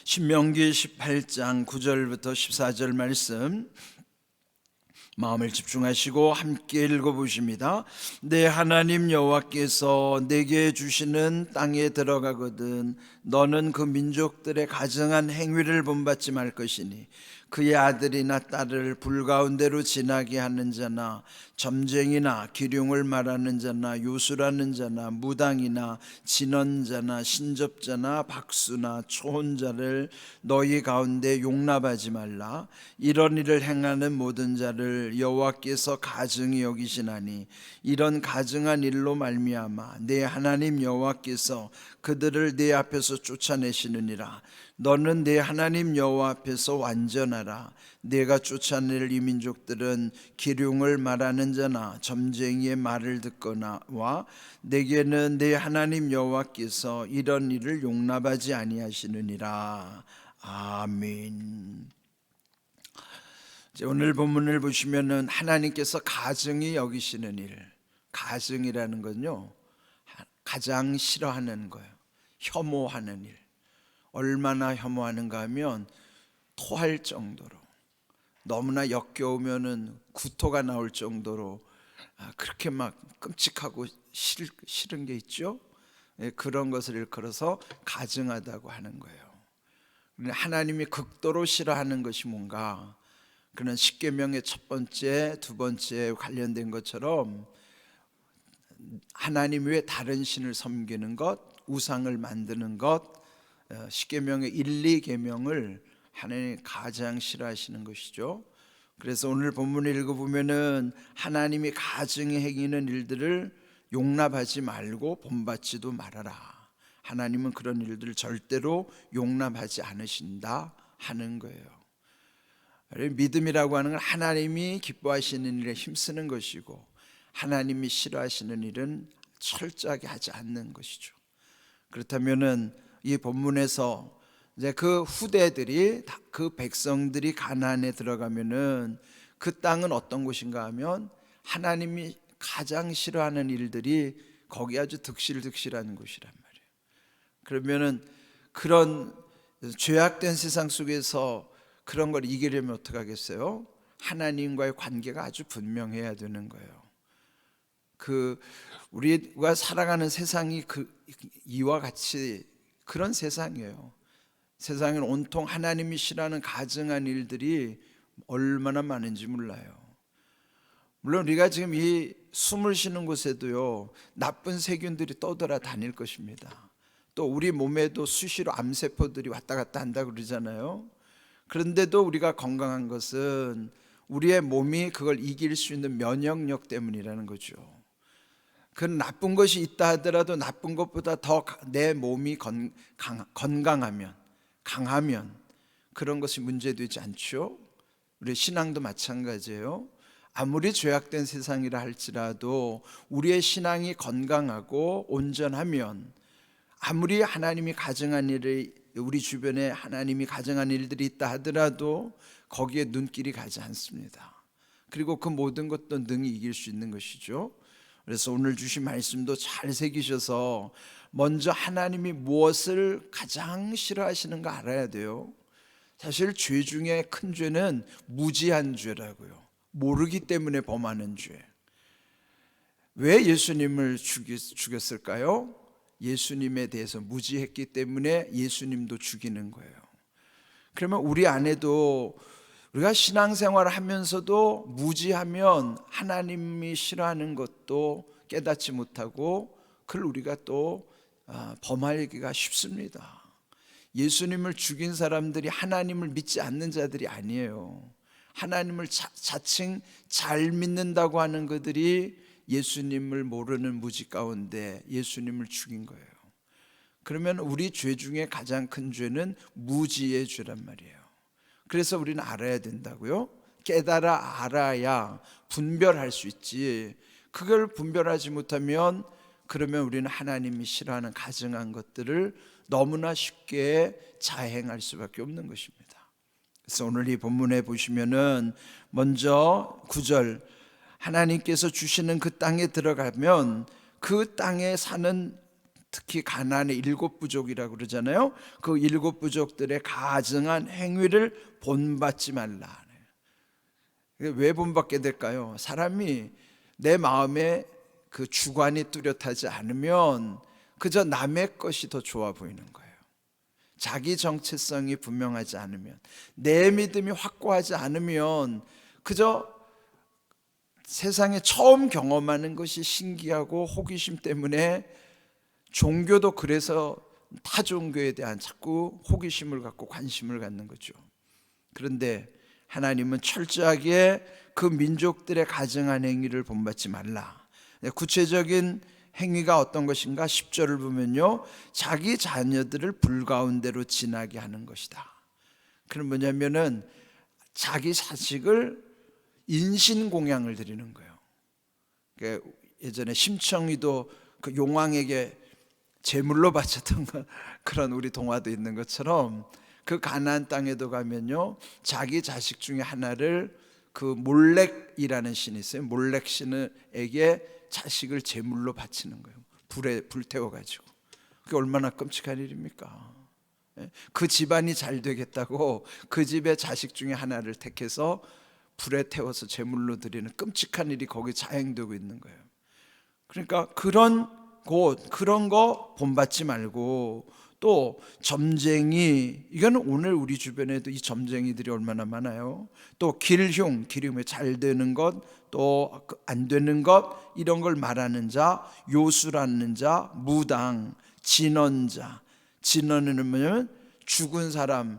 신명기 18장 9절부터 14절 말씀 마음을 집중하시고 함께 읽어보십니다. 내 하나님 여호와께서 내게 주시는 땅에 들어가거든 너는 그 민족들의 가증한 행위를 본받지 말 것이니 그의 아들이나 딸을 불 가운데로 지나게 하는 자나 점쟁이나 기륭을 말하는 자나 요술하는 자나 무당이나 진언자나 신접자나 박수나 초혼자를 너희 가운데 용납하지 말라. 이런 일을 행하는 모든 자를 여호와께서 가증히 여기시나니 이런 가증한 일로 말미암아 내 하나님 여호와께서 그들을 내 앞에서 쫓아내시느니라. 너는 내 하나님 여호와 앞에서 완전하라. 내가 쫓아낼 이 민족들은 기륭을 말하는 자나 점쟁이의 말을 듣거나와 내게는 내 하나님 여호와께서 이런 일을 용납하지 아니하시느니라. 아멘. 오늘 본문을 보시면은 하나님께서 가증히 여기시는 일, 가증이라는 건요 가장 싫어하는 거예요. 혐오하는 일. 얼마나 혐오하는가 하면 토할 정도로, 너무나 역겨우면은 구토가 나올 정도로 그렇게 막 끔찍하고 싫은 게 있죠. 그런 것을 일컬어서 가증하다고 하는 거예요. 하나님이 극도로 싫어하는 것이 뭔가, 그는 십계명의 첫 번째, 두 번째 관련된 것처럼 하나님 외에 다른 신을 섬기는 것, 우상을 만드는 것, 십계명의 1, 2계명을 하나님이 가장 싫어하시는 것이죠. 그래서 오늘 본문을 읽어보면은 하나님이 가증히 행하는 일들을 용납하지 말고 본받지도 말아라. 하나님은 그런 일들을 절대로 용납하지 않으신다 하는 거예요. 믿음이라고 하는 건 하나님이 기뻐하시는 일에 힘쓰는 것이고 하나님이 싫어하시는 일은 철저하게 하지 않는 것이죠. 그렇다면은 이 본문에서 이제 그 후대들이, 그 백성들이 가나안에 들어가면은 그 땅은 어떤 곳인가 하면 하나님이 가장 싫어하는 일들이 거기 아주 득실득실한 곳이란 말이에요. 그러면은 그런 죄악된 세상 속에서 그런 걸 이기려면 어떻게 하겠어요? 하나님과의 관계가 아주 분명해야 되는 거예요. 우리가 살아가는 세상이 이와 같이 그런 세상이에요. 세상에는 온통 하나님이 싫어하는 가증한 일들이 얼마나 많은지 몰라요. 물론 우리가 지금 이 숨을 쉬는 곳에도요 나쁜 세균들이 떠돌아다닐 것입니다. 또 우리 몸에도 수시로 암세포들이 왔다 갔다 한다고 그러잖아요. 그런데도 우리가 건강한 것은 우리의 몸이 그걸 이길 수 있는 면역력 때문이라는 거죠. 그 나쁜 것이 있다 하더라도 나쁜 것보다 더 내 몸이 건강하면, 강하면 그런 것이 문제되지 않죠. 우리 신앙도 마찬가지예요. 아무리 죄악된 세상이라 할지라도 우리의 신앙이 건강하고 온전하면 아무리 하나님이 가증한 일을, 우리 주변에 하나님이 가증한 일들이 있다 하더라도 거기에 눈길이 가지 않습니다. 그리고 그 모든 것도 능히 이길 수 있는 것이죠. 그래서 오늘 주신 말씀도 잘 새기셔서 먼저 하나님이 무엇을 가장 싫어하시는가 알아야 돼요. 사실 죄 중에 큰 죄는 무지한 죄라고요. 모르기 때문에 범하는 죄. 왜 예수님을 죽였을까요? 예수님에 대해서 무지했기 때문에 예수님도 죽이는 거예요. 그러면 우리 안에도 우리가 신앙생활을 하면서도 무지하면 하나님이 싫어하는 것도 깨닫지 못하고 그걸 우리가 또 범하기가 쉽습니다. 예수님을 죽인 사람들이 하나님을 믿지 않는 자들이 아니에요. 하나님을 자칭 잘 믿는다고 하는 그들이 예수님을 모르는 무지 가운데 예수님을 죽인 거예요. 그러면 우리 죄 중에 가장 큰 죄는 무지의 죄란 말이에요. 그래서 우리는 알아야 된다고요. 깨달아 알아야 분별할 수 있지. 그걸 분별하지 못하면 그러면 우리는 하나님이 싫어하는 가증한 것들을 너무나 쉽게 자행할 수밖에 없는 것입니다. 그래서 오늘 이 본문에 보시면은 먼저 9절, 하나님께서 주시는 그 땅에 들어가면 그 땅에 사는 특히 가나안의 7부족이라고 그러잖아요. 그 7부족들의 가증한 행위를 본받지 말라. 왜 본받게 될까요? 사람이 내 마음에 그 주관이 뚜렷하지 않으면 그저 남의 것이 더 좋아 보이는 거예요. 자기 정체성이 분명하지 않으면, 내 믿음이 확고하지 않으면 그저 세상에 처음 경험하는 것이 신기하고 호기심 때문에, 종교도 그래서 타 종교에 대한 자꾸 호기심을 갖고 관심을 갖는 거죠. 그런데 하나님은 철저하게 그 민족들의 가증한 행위를 본받지 말라. 구체적인 행위가 어떤 것인가? 10절을 보면요, 자기 자녀들을 불 가운데로 지나게 하는 것이다. 그럼 뭐냐면은 자기 자식을 인신공양을 드리는 거예요. 그러니까 예전에 심청이도 그 용왕에게 제물로 바쳤던 그런 우리 동화도 있는 것처럼, 그 가나안 땅에도 가면요, 자기 자식 중에 하나를, 그 몰렉이라는 신이 있어요. 몰렉 신에게 자식을 제물로 바치는 거예요. 불에 불태워가지고. 그게 얼마나 끔찍한 일입니까? 그 집안이 잘 되겠다고 그 집의 자식 중에 하나를 택해서 불에 태워서 제물로 드리는 끔찍한 일이 거기 자행되고 있는 거예요. 그러니까 그런 거 본받지 말고, 또 점쟁이, 이거는 오늘 우리 주변에도 이 점쟁이들이 얼마나 많아요. 또 기름에 잘 되는 것, 또 안 되는 것, 이런 걸 말하는 자, 요술하는 자, 무당, 진언자. 진언은 뭐냐면 죽은 사람을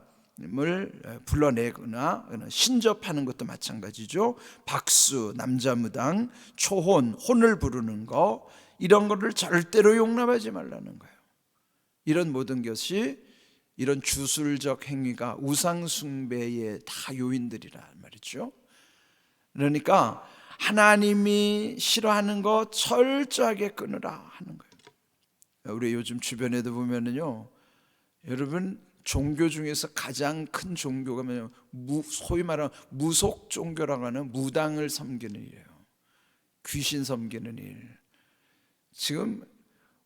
불러내거나 신접하는 것도 마찬가지죠. 박수, 남자 무당, 초혼, 혼을 부르는 거, 이런 거를 절대로 용납하지 말라는 거예요. 이런 모든 것이, 이런 주술적 행위가 우상 숭배의 다 요인들이란 말이죠. 그러니까 하나님이 싫어하는 거 철저하게 끊으라 하는 거예요. 우리 요즘 주변에도 보면은요, 여러분, 종교 중에서 가장 큰 종교가 뭐냐면 소위 말하는 무속 종교라고 하는 무당을 섬기는 일이에요. 귀신 섬기는 일. 지금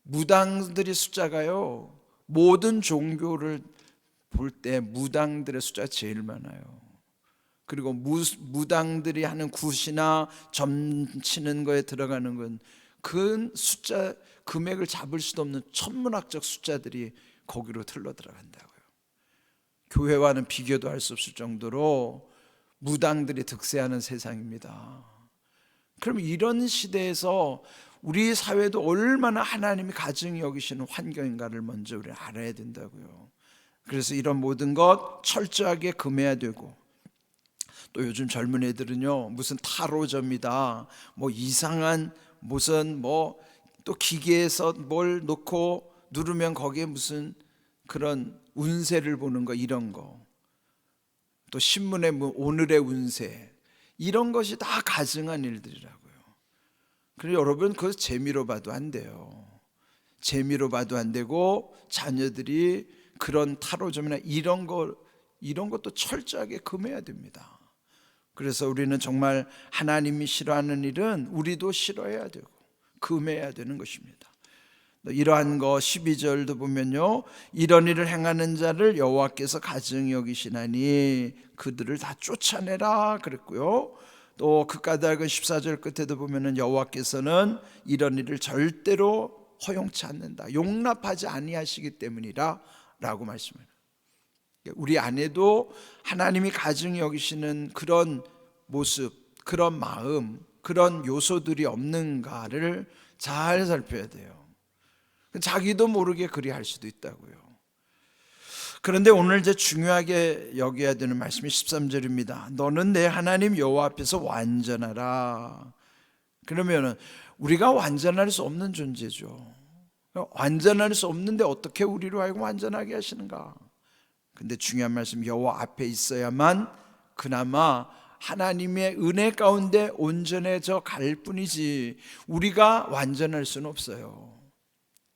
무당들의 숫자가요, 모든 종교를 볼 때 무당들의 숫자가 제일 많아요. 그리고 무당들이 하는 굿이나 점치는 거에 들어가는 건 그 숫자, 금액을 잡을 수도 없는 천문학적 숫자들이 거기로 틀러 들어간다고요. 교회와는 비교도 할 수 없을 정도로 무당들이 득세하는 세상입니다. 그럼 이런 시대에서 우리 사회도 얼마나 하나님이 가증히 여기시는 환경인가를 먼저 우리 알아야 된다고요. 그래서 이런 모든 것 철저하게 금해야 되고, 또 요즘 젊은 애들은요, 무슨 타로점이다, 뭐 이상한 무슨 또 기계에서 뭘 놓고 누르면 거기에 무슨 그런 운세를 보는 거, 이런 거, 또 신문에 오늘의 운세, 이런 것이 다 가증한 일들이라고요. 그래서 여러분, 그거 재미로 봐도 안 돼요. 재미로 봐도 안 되고, 자녀들이 그런 타로점이나 이런 것도 철저하게 금해야 됩니다. 그래서 우리는 정말 하나님이 싫어하는 일은 우리도 싫어해야 되고 금해야 되는 것입니다. 이러한 거 12절도 보면요, 이런 일을 행하는 자를 여호와께서 가증히 여기시나니 그들을 다 쫓아내라 그랬고요. 또 그 까닭은 14절 끝에도 보면은 여호와께서는 이런 일을 절대로 허용치 않는다, 용납하지 아니하시기 때문이라 라고 말씀해요. 우리 안에도 하나님이 가증히 여기시는 그런 모습, 그런 마음, 그런 요소들이 없는가를 잘 살펴야 돼요. 자기도 모르게 그리할 수도 있다고요. 그런데 오늘 이제 중요하게 여겨야 되는 말씀이 13절입니다. 너는 내 하나님 여호와 앞에서 완전하라. 그러면은 우리가 완전할 수 없는 존재죠. 완전할 수 없는데 어떻게 우리로 하여금 완전하게 하시는가? 근데 중요한 말씀, 여호와 앞에 있어야만 그나마 하나님의 은혜 가운데 온전해져 갈 뿐이지 우리가 완전할 수는 없어요.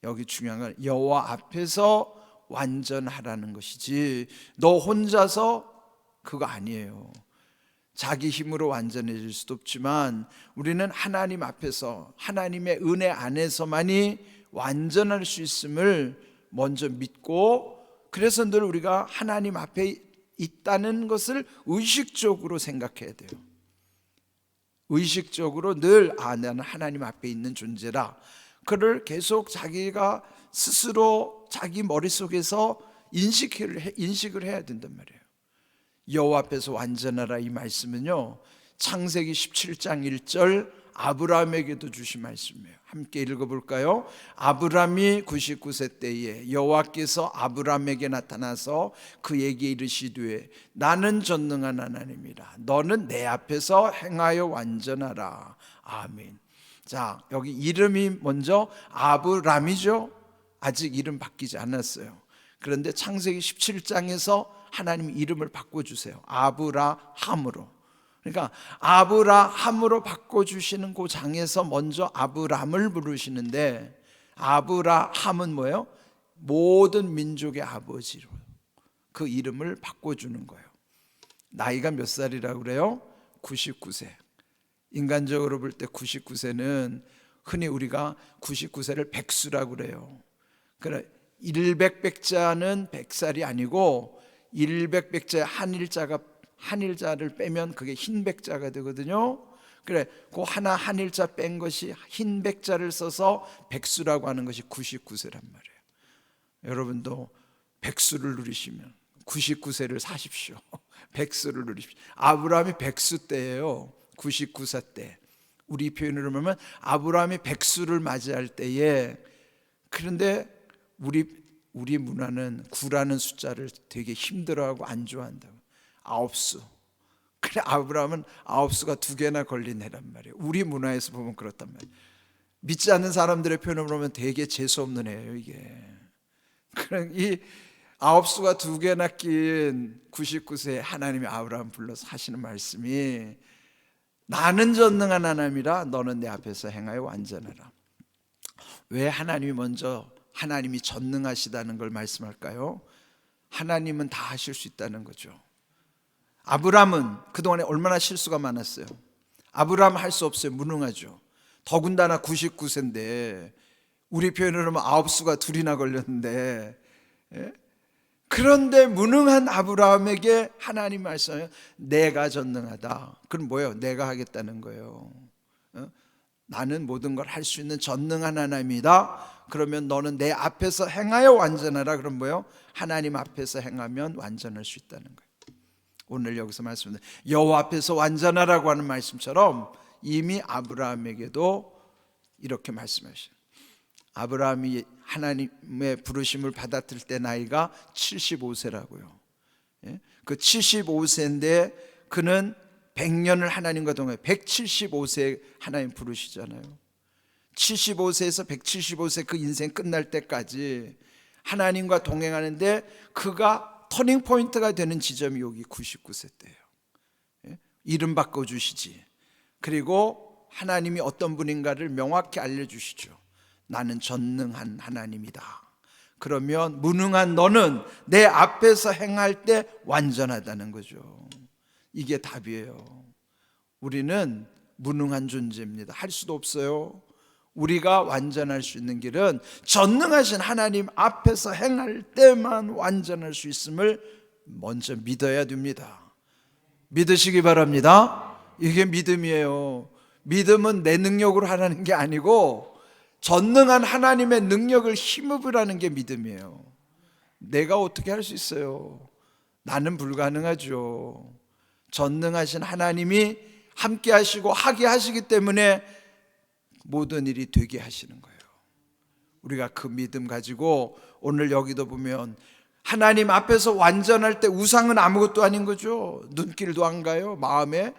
여기 중요한 건 여호와 앞에서 완전하라는 것이지, 너 혼자서 그거 아니에요. 자기 힘으로 완전해질 수도 없지만 우리는 하나님 앞에서, 하나님의 은혜 안에서만이 완전할 수 있음을 먼저 믿고, 그래서 늘 우리가 하나님 앞에 있다는 것을 의식적으로 생각해야 돼요. 의식적으로 늘 나는 하나님 앞에 있는 존재라, 그를 계속 자기가 스스로 자기 머릿속에서 인식을 해야 된단 말이에요. 여호와 앞에서 완전하라, 이 말씀은요, 창세기 17장 1절 아브라함에게도 주신 말씀이에요. 함께 읽어볼까요? 아브라함이 99세 때에 여호와께서 아브라함에게 나타나서 그에게 이르시되 나는 전능한 하나님이라, 너는 내 앞에서 행하여 완전하라. 아멘. 자, 여기 이름이 먼저 아브람이죠. 아직 이름 바뀌지 않았어요. 그런데 창세기 17장에서 하나님 이름을 바꿔주세요. 아브라함으로. 그러니까 아브라함으로 바꿔주시는 그 장에서 먼저 아브람을 부르시는데, 아브라함은 뭐예요? 모든 민족의 아버지로 그 이름을 바꿔주는 거예요. 나이가 몇 살이라고 그래요? 99세. 인간적으로 볼 때 99세는 흔히 우리가 99세를 백수라고 그래요. 그래, 100백자는 100살이 아니고 100백자의 한일자를 빼면 그게 흰백자가 되거든요. 그래, 그 하나 한일자 뺀 것이 흰백자를 써서 백수라고 하는 것이 99세란 말이에요. 여러분도 백수를 누리시면 99세를 사십시오. 백수를 누리십시오. 아브라함이 백수 때예요. 99세 때. 우리 표현으로 보면 아브라함이 백수를 맞이할 때에, 그런데 우리 문화는 9라는 숫자를 되게 힘들어하고 안 좋아한다고. 9수. 그래, 아브라함은 9수가 2개나 걸린 애란 말이에요. 우리 문화에서 보면 그렇단 말이에요. 믿지 않는 사람들의 표현으로 보면 되게 재수없는 애예요, 이게. 그럼 이 9수가 2개나 낀 99세 하나님이 아브라함 불러서 하시는 말씀이, 나는 전능한 하나님이라 너는 내 앞에서 행하여 완전하라. 왜 하나님이 먼저 하나님이 전능하시다는 걸 말씀할까요? 하나님은 다 하실 수 있다는 거죠. 아브람은 그동안에 얼마나 실수가 많았어요. 아브람 할 수 없어요. 무능하죠. 더군다나 99세인데 우리 표현으로 하면 9수가 2이나 걸렸는데, 그런데 무능한 아브라함에게 하나님 말씀하세요. 내가 전능하다. 그럼 뭐예요? 내가 하겠다는 거예요. 나는 모든 걸 할 수 있는 전능한 하나님이다. 그러면 너는 내 앞에서 행하여 완전하라. 그럼 뭐예요? 하나님 앞에서 행하면 완전할 수 있다는 거예요. 오늘 여기서 말씀드린 여호와 앞에서 완전하라고 하는 말씀처럼 이미 아브라함에게도 이렇게 말씀하셔요. 아브라함이 하나님의 부르심을 받았을 때 나이가 75세라고요. 그 75세인데 그는 100년을 하나님과 동행, 175세에 하나님 부르시잖아요. 75세에서 175세 그 인생 끝날 때까지 하나님과 동행하는데, 그가 터닝 포인트가 되는 지점이 여기 99세 때예요. 이름 바꿔주시지. 그리고 하나님이 어떤 분인가를 명확히 알려주시죠. 나는 전능한 하나님이다. 그러면 무능한 너는 내 앞에서 행할 때 완전하다는 거죠. 이게 답이에요. 우리는 무능한 존재입니다. 할 수도 없어요. 우리가 완전할 수 있는 길은 전능하신 하나님 앞에서 행할 때만 완전할 수 있음을 먼저 믿어야 됩니다. 믿으시기 바랍니다. 이게 믿음이에요. 믿음은 내 능력으로 하라는 게 아니고 전능한 하나님의 능력을 힘입으라는 게 믿음이에요. 내가 어떻게 할 수 있어요? 나는 불가능하죠. 전능하신 하나님이 함께 하시고 하게 하시기 때문에 모든 일이 되게 하시는 거예요. 우리가 그 믿음 가지고 오늘 여기도 보면 하나님 앞에서 완전할 때 우상은 아무것도 아닌 거죠. 눈길도 안 가요. 마음에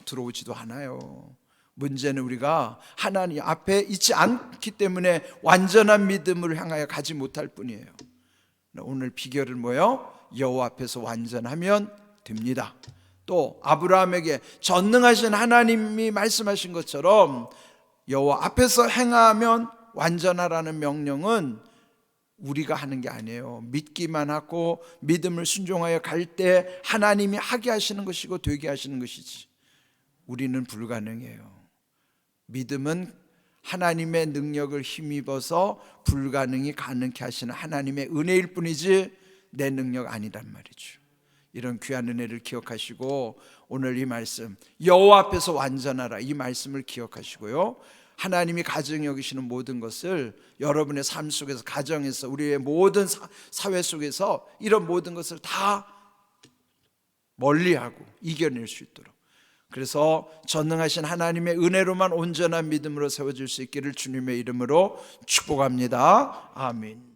들어오지도 않아요. 문제는 우리가 하나님 앞에 있지 않기 때문에 완전한 믿음을 향하여 가지 못할 뿐이에요. 오늘 비결은 뭐예요? 여호와 앞에서 완전하면 됩니다. 또 아브라함에게 전능하신 하나님이 말씀하신 것처럼 여호와 앞에서 행하면 완전하라는 명령은 우리가 하는 게 아니에요. 믿기만 하고 믿음을 순종하여 갈 때 하나님이 하게 하시는 것이고 되게 하시는 것이지, 우리는 불가능해요. 믿음은 하나님의 능력을 힘입어서 불가능이 가능케 하시는 하나님의 은혜일 뿐이지 내 능력 아니란 말이죠. 이런 귀한 은혜를 기억하시고 오늘 이 말씀 여호와 앞에서 완전하라, 이 말씀을 기억하시고요, 하나님이 가증히 여기시는 모든 것을 여러분의 삶 속에서, 가정에서, 우리의 모든 사회 속에서 이런 모든 것을 다 멀리하고 이겨낼 수 있도록, 그래서 전능하신 하나님의 은혜로만 온전한 믿음으로 세워질 수 있기를 주님의 이름으로 축복합니다. 아멘.